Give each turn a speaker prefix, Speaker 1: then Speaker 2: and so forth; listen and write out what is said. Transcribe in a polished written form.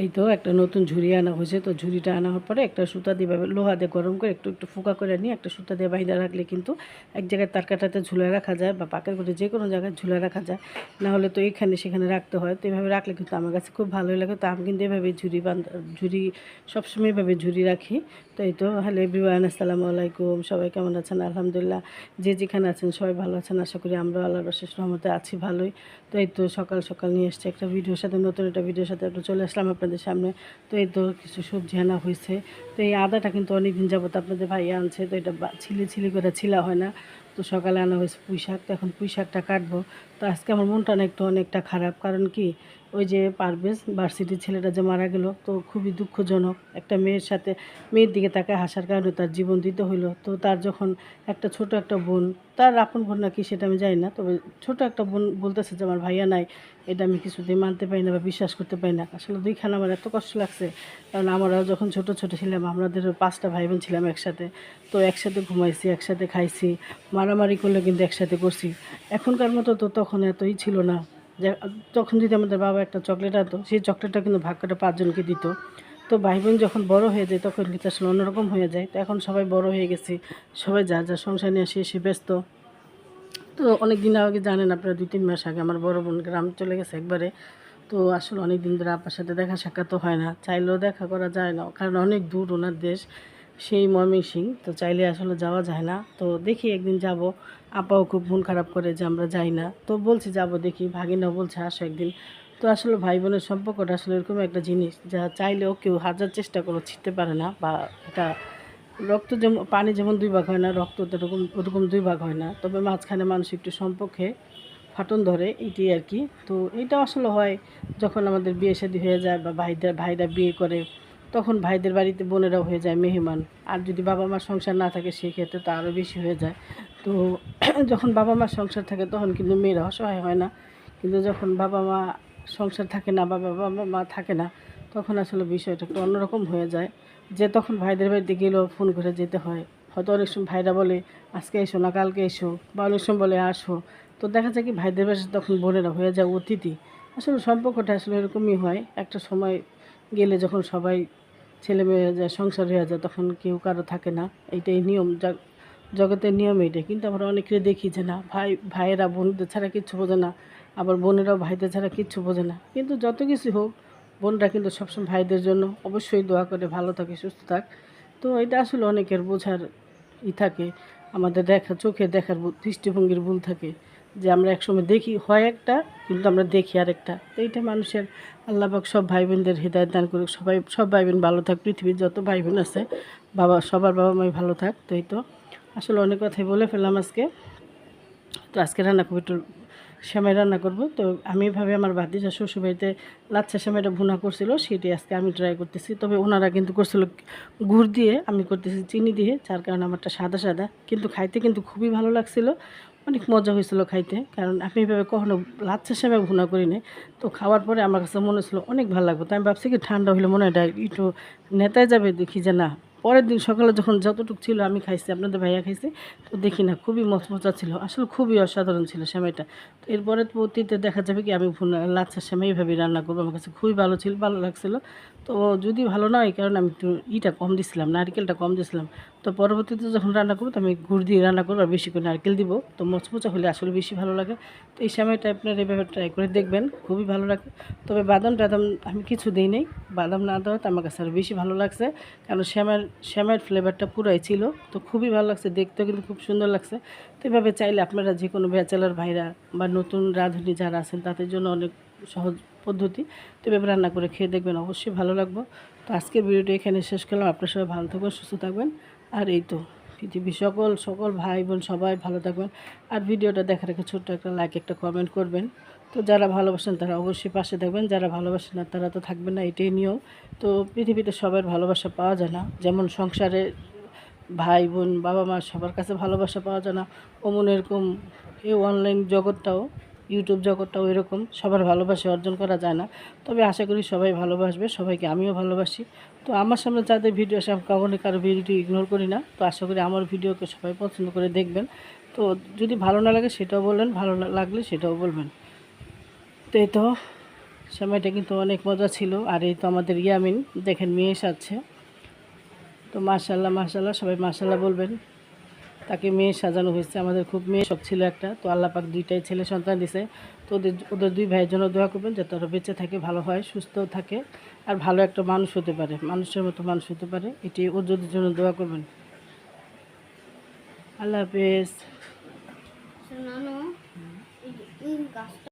Speaker 1: এই তো একটা নতুন ঝুড়ি আনা হয়েছে। তো ঝুড়িটা আনা হওয়ার পরে একটা সুতা দিয়ে লোহা দিয়ে গরম করে একটু একটু ফোঁকা করে নিয়ে একটা সুতা দিয়ে বাইন্ধা রাখলে কিন্তু এক জায়গায় তার কাটাতে ঝুলে রাখা যায় বা পাকের করে যে কোনো জায়গায় ঝুলে রাখা যায়। না হলে তো এখানে সেখানে রাখতে হয়। তো এভাবে রাখলে কিন্তু আমার কাছে খুব ভালোই লাগে। তো আমি কিন্তু এভাবে ঝুড়ি সবসময় এভাবে ঝুড়ি রাখি। তো এই তো হ্যালো এভরিওয়ান, আসসালামু আলাইকুম। সবাই কেমন আছেন? আলহামদুলিল্লাহ, যে যেখানে আছেন সবাই ভালো আছেন। আশা করি আমরা আল্লাহর অশেষ রহমতে আছি ভালোই। তো এই তো সকাল সকাল নিয়ে এসছে একটা ভিডিওর সাথে, নতুন একটা ভিডিওর সাথে একটু চলে আসলাম আপনাদের সামনে। তো এই তো কিছু সবজি আনা হয়েছে। তো এই আদাটা কিন্তু অনেক দিন যাবত আপনাদের ভাইয়া আনছে। তো এটা ছিলি ছিলি করে ছিলা হয় না। তো সকালে আনা হয়েছে পুঁই শাক। তো এখন পুঁই শাকটা কাটবো। তো আজকে আমার মনটা না একটু অনেকটা খারাপ। কারণ কি, ওই যে পারভেজ ভার্সিটির ছেলেটা যে মারা গেল, তো খুবই দুঃখজনক। একটা মেয়ের সাথে মেয়ের দিকে তাকে হাসার কারণে তার জীবন দিতে হইলো। তো তার যখন একটা ছোট একটা বোন, তার আপন বোন নাকি সেটা আমি জানি না, তবে ছোট একটা বোন বলতেছে যে আমার ভাইয়া নাই, এটা আমি কিছুতেই মানতে পারি না বা বিশ্বাস করতে পারি না। আসলে দুইখানা আমার এত কষ্ট লাগছে। কারণ আমরাও যখন ছোট ছোট ছিলাম, আমাদের 5টা ভাই বোন ছিলাম একসাথে। তো একসাথে ঘুমাইছি, একসাথে খাইছি, মারামারি করলে কিন্তু একসাথে করছি। এখনকার মতো তো তখন এতই ছিল না। যে তখন যদি আমাদের বাবা একটা চকলেট আনতো, সেই চকলেটটা কিন্তু ভাগ করে 5জনকে দিত। তো ভাই বোন যখন বড় হয়ে যায় তখন কিন্তু আসলে অন্যরকম হয়ে যায়। তো এখন সবাই বড় হয়ে গেছি, সবাই যার যার সংসার নিয়ে এসে ব্যস্ত। তো অনেক দিন আগে জানেন আপনারা, 2-3 মাস আগে আমার বড় বোন গ্রাম চলে গেছে একবারে। তো আসলে অনেক দিন ধরে আপার সাথে দেখা সাক্ষাৎ হয় না, চাইলেও দেখা করা যায় না, কারণ অনেক দূর ওনার দেশ, সেই ময়মনসিংহ। তো চাইলে আসলে যাওয়া যায় না। তো দেখি একদিন যাব। আপাও খুব মন খারাপ করে যে আমরা যাই না। তো বলছি যাব, দেখি ভাগিনাও বলছে আসো একদিন। তো আসলে ভাই বোনের সম্পর্কটা আসলে এরকম একটা জিনিস যা চাইলেও কেউ হাজার চেষ্টা করে ছিঁড়তে পারে না। বা এটা রক্ত যেমন পানি যেমন 2 ভাগ হয় না, রক্ত তো এরকম ওরকম 2 ভাগ হয় না। তবে মাঝখানে মানুষ একটু সম্পর্কে ফাটন ধরে, এইটাই আর কি। তো এইটা আসলে হয় যখন আমাদের বিয়ে শাদী হয়ে যায় বা ভাইরা বিয়ে করে, তখন ভাইদের বাড়িতে বোনেরাও হয়ে যায় মেহমান। আর যদি বাবা মার সংসার না থাকে সেই ক্ষেত্রে তো আরও বেশি হয়ে যায়। তো যখন বাবা মার সংসার থাকে তখন কিন্তু মেয়েরা অসহায় হয় না। কিন্তু যখন বাবা মা সংসার থাকে না বা বাবা মা থাকে না, তখন আসলে বিষয়টা একটু অন্যরকম হয়ে যায়। যে তখন ভাইদের বাড়িতে গেলেও ফোন করে যেতে হয়। হয়তো অনেক সময় ভাইরা বলে আজকে এসো না কালকে এসো, বা অনেক সময় বলে আসো। তো দেখা যায় কি ভাইদের বাসায় তখন বোনেরা হয়ে যায় অতিথি। আসলে সম্পর্কটা আসলে এরকমই হয়। একটা সময় গেলে যখন সবাই ছেলে মেয়ে হয়ে যায়, সংসার হয়ে যায়, তখন কেউ কারো থাকে না। এইটাই নিয়ম, জগতের নিয়ম এইটাই। কিন্তু আমরা অনেকে দেখি যে না, ভাইয়েরা বোনদের ছাড়া কিচ্ছু বোঝে না, আবার বোনেরাও ভাইদের ছাড়া কিচ্ছু বোঝে না। কিন্তু যত কিছু হোক, বোনরা কিন্তু সবসময় ভাইদের জন্য অবশ্যই দোয়া করে ভালো থাকে, সুস্থ থাক। তো এটা আসলে অনেকের বোঝার থাকে, আমাদের চোখে দেখার দৃষ্টিভঙ্গির ভুল থাকে। যে আমরা একসময় দেখি হয় একটা, কিন্তু আমরা দেখি আরেকটা। তো এইটা মানুষের, আল্লাহ পাক সব ভাই বোনদের হৃদায়ত দান করুক। সব ভাই বোন ভালো থাক, পৃথিবীর যত ভাই বোন আছে সবার বাবা মাই ভালো থাক। তো এই তো আসলে অনেক কথাই বলে ফেললাম আজকে। তো আজকে রান্না করবো একটু সেমাই রান্না করব। তো আমি এভাবে আমার ভাতিজা শ্বশুরবাড়িতে লাচ্ছা সেমাইটা ভুনা করছিল, সেটি আজকে আমি ট্রাই করতেছি। তবে ওনারা কিন্তু করছিল গুড় দিয়ে, আমি করতেছি চিনি দিয়ে, যার কারণে আমারটা সাদা সাদা, কিন্তু খাইতে কিন্তু খুবই ভালো লাগছিল। অনেক মজা হয়েছিল খাইতে, কারণ আমি এভাবে কখনো লাচ্ছা সেমাই ভুনা করি নাই। তো খাওয়ার পরে আমার কাছে মনে হচ্ছিলো অনেক ভালো লাগবে। তো আমি ভাবছি কি ঠান্ডা হলে মনে হয় এটা একটু নেতায় যাবে, দেখি যে না। পরের দিন সকালে যখন যতটুকু ছিল আমি খাইছি, আপনাদের ভাইয়া খাইছি। তো দেখি না খুবই মচমচা ছিল, আসলে খুবই অসাধারণ ছিল সেমাইটা। তো এরপরে পরবর্তীতে দেখা যাবে কি আমি লাচ্ছা সেমাই এইভাবেই রান্না করবো। আমার কাছে খুবই ভালো ছিল, ভালো লাগছিলো। তো যদি ভালো না হয়, এই কারণে আমি একটু কম দিছিলাম, নারকেলটা কম দিছিলাম। তো পরবর্তীতে যখন রান্না করবো, তো আমি গুড় দিয়ে রান্না করবো আর বেশি করে নারকেল দিব। তো মচমচা হলে আসলে বেশি ভালো লাগে। তো এই সেমাইটা আপনার এভাবে ট্রাই করে দেখবেন, খুবই ভালো লাগে। তবে বাদাম টাদাম আমি কিছু দিই নাই, বাদাম না দেওয়াতে আমার কাছে আরও বেশি ভালো লাগছে। কারণ শ্যামের ফ্লেভারটা পুরাই ছিল। তো খুবই ভালো লাগছে, দেখতেও কিন্তু খুব সুন্দর লাগছে। তো এভাবে চাইলে আপনারা যে কোনো ব্যাচেলার ভাইরা বা নতুন রাঁধুনি যারা আছেন তাদের জন্য অনেক সহজ পদ্ধতি। তো এভাবে রান্না করে খেয়ে দেখবেন, অবশ্যই ভালো লাগবে। তো আজকের ভিডিওটি এখানে শেষ করলাম। আপনার সবাই ভালো থাকবেন, সুস্থ থাকবেন। আর এই তো পৃথিবীর সকল ভাই বোন সবাই ভালো থাকবেন। আর ভিডিওটা দেখার রেখে ছোট্ট একটা লাইক, একটা কমেন্ট করবেন। তো যারা ভালোবাসেন তারা অবশ্যই পাশে থাকবেন, যারা ভালোবাসেন না তারা তো থাকবেন না, এটাই নিয়ম। তো পৃথিবীতে সবার ভালোবাসা পাওয়া যায় না, যেমন সংসারে ভাই বোন বাবা মা সবার কাছে ভালোবাসা পাওয়া যায় না, অমন এরকম এই অনলাইন জগৎটাও, ইউটিউব জগৎটাও এরকম সবার ভালোবাসা অর্জন করা যায় না। তবে আশা করি সবাই ভালোবাসবে, সবাইকে আমিও ভালোবাসি। তো আমার সামনে যাদের ভিডিও আসে আমি কখনই কারো ভিডিওটি ইগনোর করি না। তো আশা করি আমার ভিডিওকে সবাই পছন্দ করে দেখবেন। তো যদি ভালো না লাগে সেটাও বলবেন, ভালো লাগলে সেটাও বলবেন। তো এই তো সময়টা কিন্তু অনেক মজা ছিল। আর এই তো আমাদের ইয়ামিন দেখেন মেয়ে সাজছে, তো মাশাল্লাহ মাশাল্লাহ, সবাই মাশাল্লাহ বলবেন। তাকে মেয়ে সাজানো হয়েছে, আমাদের খুব মেয়ে শখ ছিল একটা, তো আল্লাহ পাক দুইটাই ছেলে সন্তান দিছে। তো ওদের ওদের দুই ভাইয়ের জন্য দোয়া করবেন যাতে ওরা বেঁচে থাকে, ভালো হয়, সুস্থ থাকে, আর ভালো একটা মানুষ হতে পারে, মানুষের মতো মানুষ হতে পারে, এটি ওদের জন্য দোয়া করবেন। আল্লাহ হাফেজ।